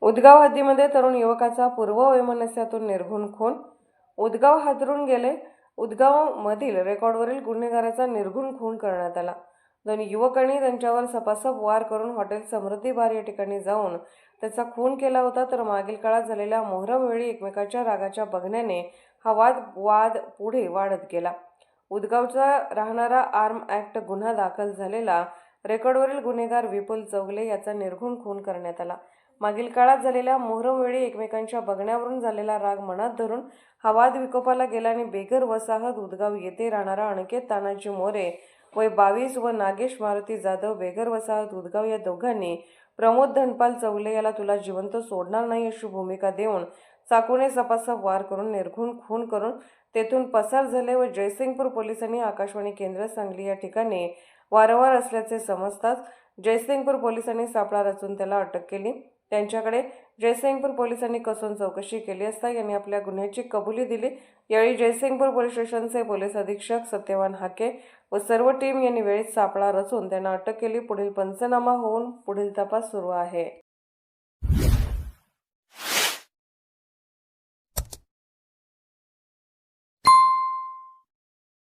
उदगाव हद्दीमध्ये तरुण युवकाचा पूर्ववैमनस्यातून निर्घृण खून. उदगाव हादरून गेले. उदगावमधील रेकॉर्डवरील गुन्हेगाराचा निर्घृण खून करण्यात आला. दोन युवकांनी त्यांच्यावर सपासप वार करून हॉटेल समृद्धी बार या ठिकाणी जाऊन त्याचा खून केला होता. तर मागील काळात झालेल्या मोहरमवेळी एकमेकाच्या रागाच्या बघण्याने हा वाद पुढे वाढत गेला. उदगावचा राहणारा आर्म ॲक्ट गुन्हा दाखल झालेला रेकॉर्डवरील गुन्हेगार विपुल चौगले याचा निर्घृण खून करण्यात आला. मागील काळात झालेल्या मोहरमवेळी एकमेकांच्या बघण्यावरून झालेला राग मनात धरून हा वाद विकोपाला गेला आणि बेघर वसाहत उदगाव येथे राहणारा अनिकेत तानाजी मोरे वय 22 व नागेश मारुती जाधव बेघर वसाहत उदगाव या दोघांनी प्रमोद धनपाल चौगले याला तुला जिवंत सोडणार नाही अशी भूमिका देऊन चाकूने सपासप वार करून निर्घृण खून करून तेथून पसार झाले व जयसिंगपूर पोलिसांनी आकाशवाणी केंद्र सांगली या ठिकाणी वारंवार असल्याचे समजताच जयसिंगपूर पोलिसांनी सापळा रचून त्याला अटक केली. त्यांच्याकडे जयसिंगपूर पोलिसांनी कसून चौकशी केली असता यांनी आपल्या गुन्ह्याची कबुली दिली. यावेळी जयसिंगपूर पोलीस स्टेशनचे पोलीस अधीक्षक सत्यवान हाके व सर्व टीम यांनी वेळीच सापळा रचून त्यांना अटक केली. पुढील पंचनामा होऊन पुढील तपास सुरू आहे.